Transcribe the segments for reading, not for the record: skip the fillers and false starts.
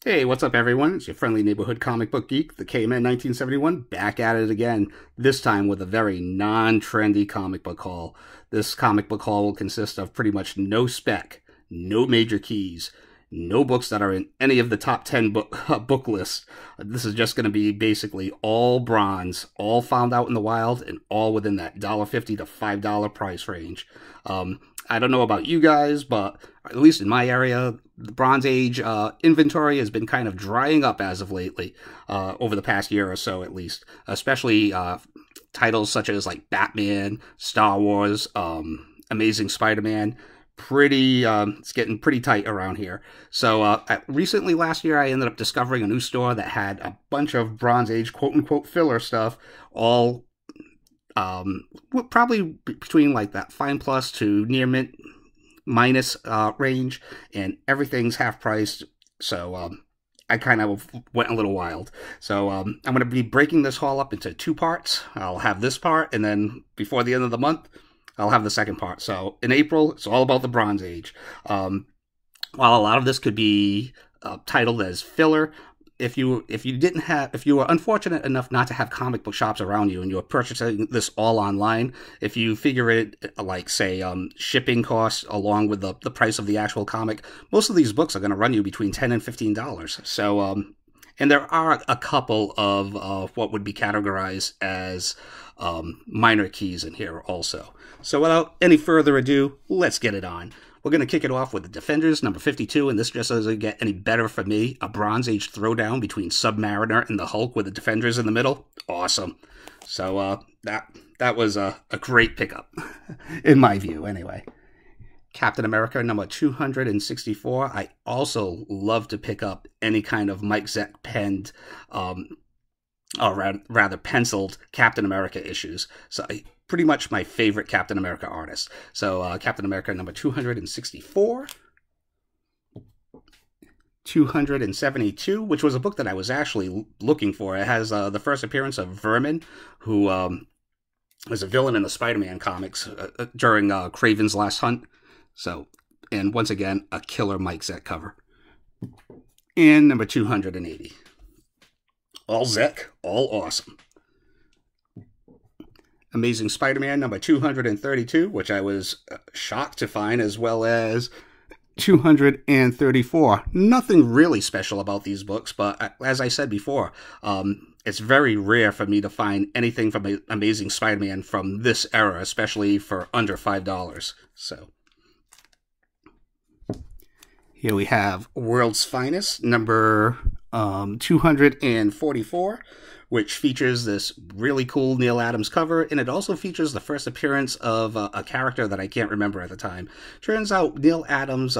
Hey, what's up, everyone? It's your friendly neighborhood comic book geek, the K-Man 1971, back at it again, this time with a very non-trendy comic book haul. This comic book haul will consist of pretty much no spec, no major keys, no books that are in any of the top 10 book lists. This is just going to be basically all bronze, all found out in the wild, and all within that $1.50 to $5 price range. I don't know about you guys, but at least in my area, the Bronze Age inventory has been kind of drying up as of lately, over the past year or so at least, especially titles such as like Batman, Star Wars, Amazing Spider-Man. It's getting pretty tight around here. So recently last year, I ended up discovering a new store that had a bunch of Bronze Age quote-unquote filler stuff, all probably between like that fine plus to near mint minus range, and everything's half priced. So I kind of went a little wild. So I'm going to be breaking this haul up into two parts. I'll have this part, and then before the end of the month, I'll have the second part. So in April, it's all about the Bronze Age. While a lot of this could be titled as filler, if you were unfortunate enough not to have comic book shops around you and you're purchasing this all online, if you figure it like, say, shipping costs along with the price of the actual comic, most of these books are going to run you between $10 and $15. So, and there are a couple of what would be categorized as minor keys in here also. So without any further ado, let's get it on. We're going to kick it off with the Defenders, number 52, and this just doesn't get any better for me. A Bronze Age throwdown between Submariner and the Hulk with the Defenders in the middle. Awesome. So that was a great pickup, in my view, anyway. Captain America, number 264. I also love to pick up any kind of Mike Zeck penned, or rather penciled Captain America issues. So pretty much my favorite Captain America artist. So Captain America number 264. 272, which was a book that I was actually looking for. It has the first appearance of Vermin, who was a villain in the Spider-Man comics during Kraven's Last Hunt. So, and once again, a killer Mike Zeck cover. And number 280. All Zeck, all awesome. Amazing Spider-Man number 232, which I was shocked to find, as well as 234. Nothing really special about these books, but as I said before, it's very rare for me to find anything from Amazing Spider-Man from this era, especially for under $5. So here we have World's Finest number 244, which features this really cool Neal Adams cover, and it also features the first appearance of a character that I can't remember at the time. Turns out Neal Adams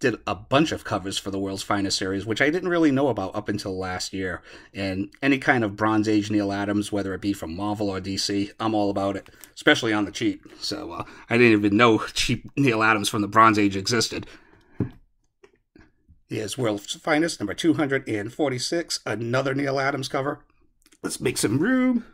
did a bunch of covers for the World's Finest series, which I didn't really know about up until last year. And any kind of Bronze Age Neal Adams, whether it be from Marvel or DC, I'm all about it, especially on the cheap. So I didn't even know cheap Neal Adams from the Bronze Age existed. Here's World's Finest, number 246, another Neal Adams cover. Let's make some room.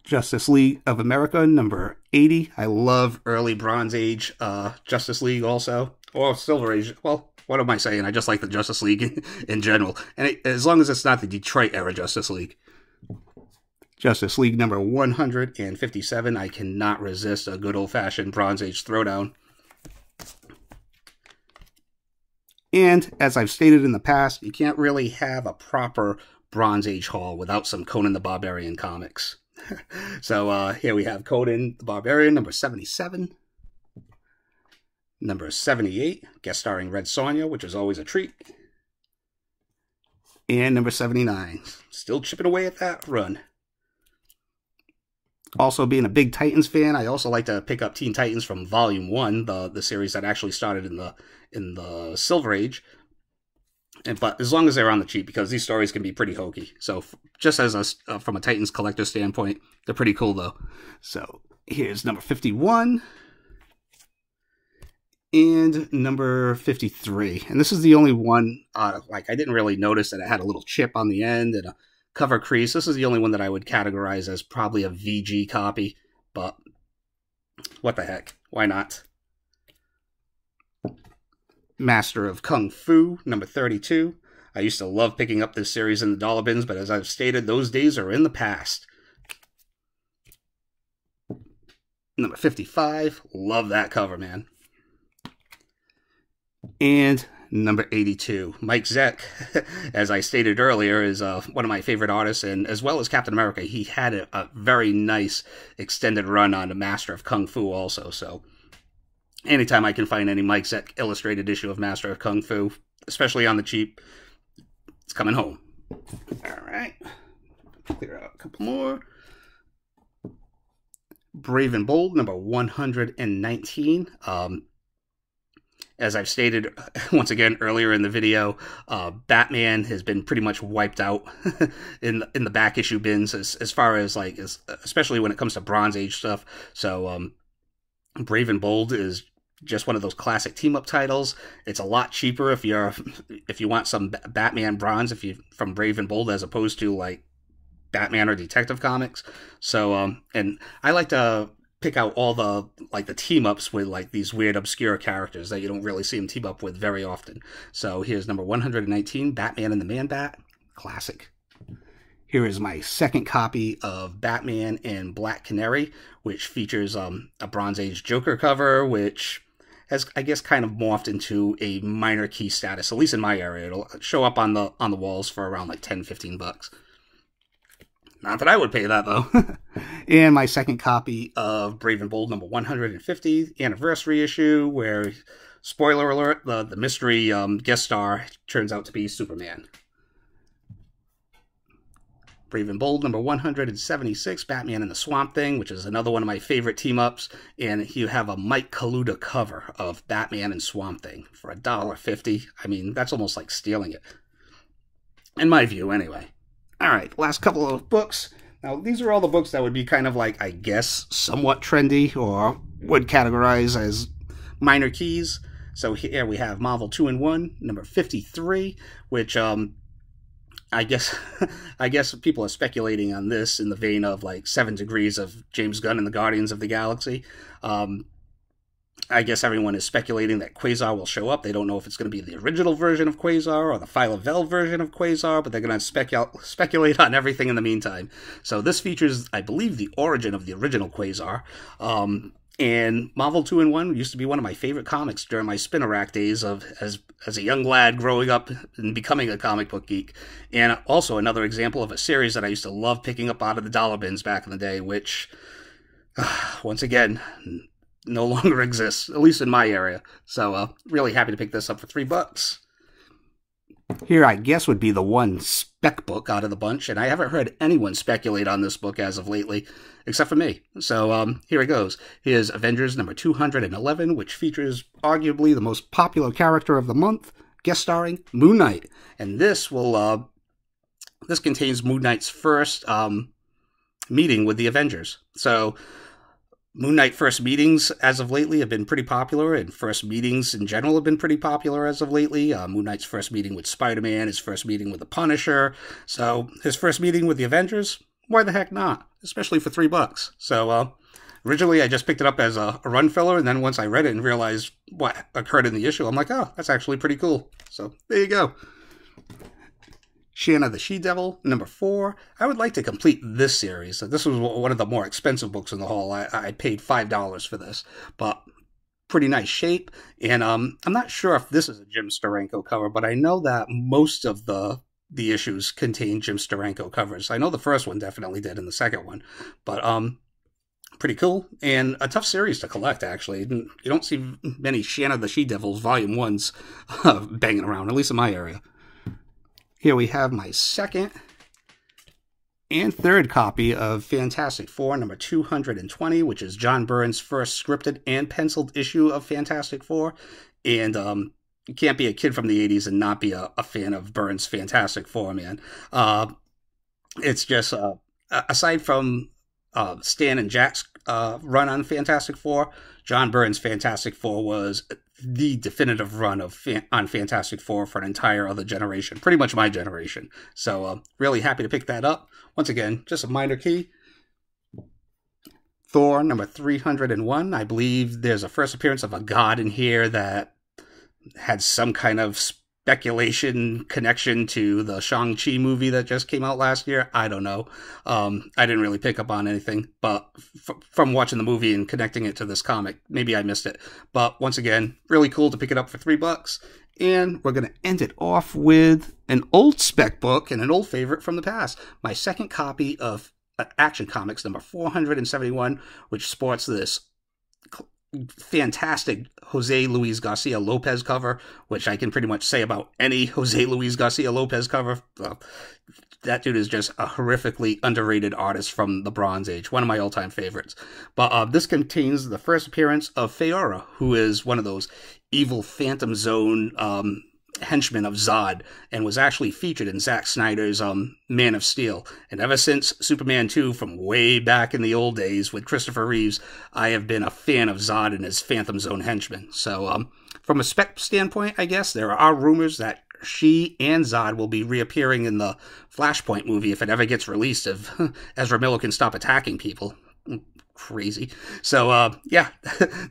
Justice League of America, number 80. I love early Bronze Age Justice League also. Or Silver Age. Well, what am I saying? I just like the Justice League in general. And as long as it's not the Detroit-era Justice League. Justice League number 157. I cannot resist a good old-fashioned Bronze Age throwdown. And, as I've stated in the past, you can't really have a proper Bronze Age haul without some Conan the Barbarian comics. So, here we have Conan the Barbarian, number 77. Number 78, guest starring Red Sonja, which is always a treat. And number 79, still chipping away at that run. Also, being a big Titans fan, I also like to pick up Teen Titans from Volume 1, the series that actually started in the Silver Age. But as long as they're on the cheap, because these stories can be pretty hokey. So just as from a Titans collector standpoint, they're pretty cool, though. So here's number 51 and number 53. And this is the only one, like, I didn't really notice that it had a little chip on the end and a cover crease. This is the only one that I would categorize as probably a VG copy, but what the heck? Why not? Master of Kung Fu, number 32. I used to love picking up this series in the dollar bins, but as I've stated, those days are in the past. Number 55. Love that cover, man. And number 82. Mike Zeck, as I stated earlier, is one of my favorite artists, and as well as Captain America, he had a very nice extended run on the Master of Kung Fu also, so anytime I can find any Mike Zeck illustrated issue of Master of Kung Fu, especially on the cheap, it's coming home. Alright. Clear out a couple more. Brave and Bold, number 119. As I've stated once again earlier in the video, Batman has been pretty much wiped out in the back issue bins as far as like especially when it comes to Bronze Age stuff. So Brave and Bold is just one of those classic team up titles. It's a lot cheaper if you want some Batman Bronze from Brave and Bold as opposed to like Batman or Detective Comics. So and I like to pick out all the team ups with like these weird obscure characters that you don't really see them team up with very often. So here's number 119, Batman and the Man-Bat, classic. Here is my second copy of Batman and Black Canary, which features a Bronze Age Joker cover, which has, I guess, kind of morphed into a minor key status, at least in my area. It'll show up on the walls for around like $10-15. Not that I would pay that, though. And my second copy of Brave and Bold, number 150, anniversary issue, where, spoiler alert, the mystery guest star turns out to be Superman. Brave and Bold, number 176, Batman and the Swamp Thing, which is another one of my favorite team-ups. And you have a Mike Kaluta cover of Batman and Swamp Thing for $1.50. I mean, that's almost like stealing it. In my view, anyway. Alright, last couple of books. Now, these are all the books that would be kind of like, I guess, somewhat trendy, or would categorize as minor keys. So here we have Marvel 2-in-1, number 53, which, I guess people are speculating on this in the vein of like 7 Degrees of James Gunn and the Guardians of the Galaxy. I guess everyone is speculating that Quasar will show up. They don't know if it's going to be the original version of Quasar or the Phyla-Vell version of Quasar, but they're going to speculate on everything in the meantime. So this features, I believe, the origin of the original Quasar. And Marvel 2-in-1 used to be one of my favorite comics during my spinner rack days as a young lad growing up and becoming a comic book geek. And also another example of a series that I used to love picking up out of the dollar bins back in the day, which, once again, no longer exists, at least in my area. So really happy to pick this up for $3. Here, I guess, would be the one spec book out of the bunch, and I haven't heard anyone speculate on this book as of lately, except for me. So here it goes. Here's Avengers number 211, which features arguably the most popular character of the month, guest starring Moon Knight. And this contains Moon Knight's first meeting with the Avengers. So Moon Knight first meetings as of lately have been pretty popular, and first meetings in general have been pretty popular as of lately. Moon Knight's first meeting with Spider-Man, his first meeting with the Punisher. So his first meeting with the Avengers, why the heck not? Especially for $3. So originally I just picked it up as a run filler, and then once I read it and realized what occurred in the issue, I'm like, oh, that's actually pretty cool. So there you go. Shanna The She Devil, number 4. I would like to complete this series. So this was one of the more expensive books in the haul. I paid $5 for this, but pretty nice shape. And I'm not sure if this is a Jim Steranko cover, but I know that most of the issues contain Jim Steranko covers. I know the first one definitely did, and the second one. But pretty cool, and a tough series to collect, actually. You don't see many Shanna The She Devils Volume 1s banging around, at least in my area. Here we have my second and third copy of Fantastic Four, number 220, which is John Byrne's first scripted and penciled issue of Fantastic Four. And you can't be a kid from the 80s and not be a fan of Byrne's Fantastic Four, man. It's just, aside from Stan and Jack's run on Fantastic Four, John Byrne's Fantastic Four was the definitive run on Fantastic Four for an entire other generation, pretty much my generation. So really happy to pick that up. Once again, just a minor key. Thor, number 301. I believe there's a first appearance of a god in here that had some kind of speculation connection to the Shang-Chi movie that just came out last year. I don't know. I didn't really pick up on anything, but from watching the movie and connecting it to this comic, maybe I missed it. But once again, really cool to pick it up for $3. And we're going to end it off with an old spec book and an old favorite from the past. My second copy of Action Comics number 471, which sports this fantastic Jose Luis Garcia Lopez cover, which I can pretty much say about any Jose Luis Garcia Lopez cover. That dude is just a horrifically underrated artist from the Bronze Age, one of my all-time favorites. But this contains the first appearance of Feora, who is one of those evil Phantom Zone henchman of Zod, and was actually featured in Zack Snyder's Man of Steel. And ever since Superman 2, from way back in the old days with Christopher Reeves, I have been a fan of Zod and his Phantom Zone henchman. So from a spec standpoint, I guess, there are rumors that she and Zod will be reappearing in the Flashpoint movie if it ever gets released, if Ezra Miller can stop attacking people. Crazy. So yeah,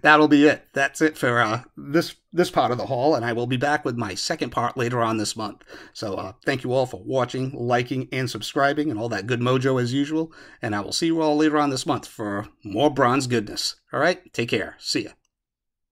that'll be it. That's it for this part of the haul, and I will be back with my second part later on this month. So thank you all for watching, liking, and subscribing, and all that good mojo as usual, and I will see you all later on this month for more bronze goodness. All right, take care. See ya.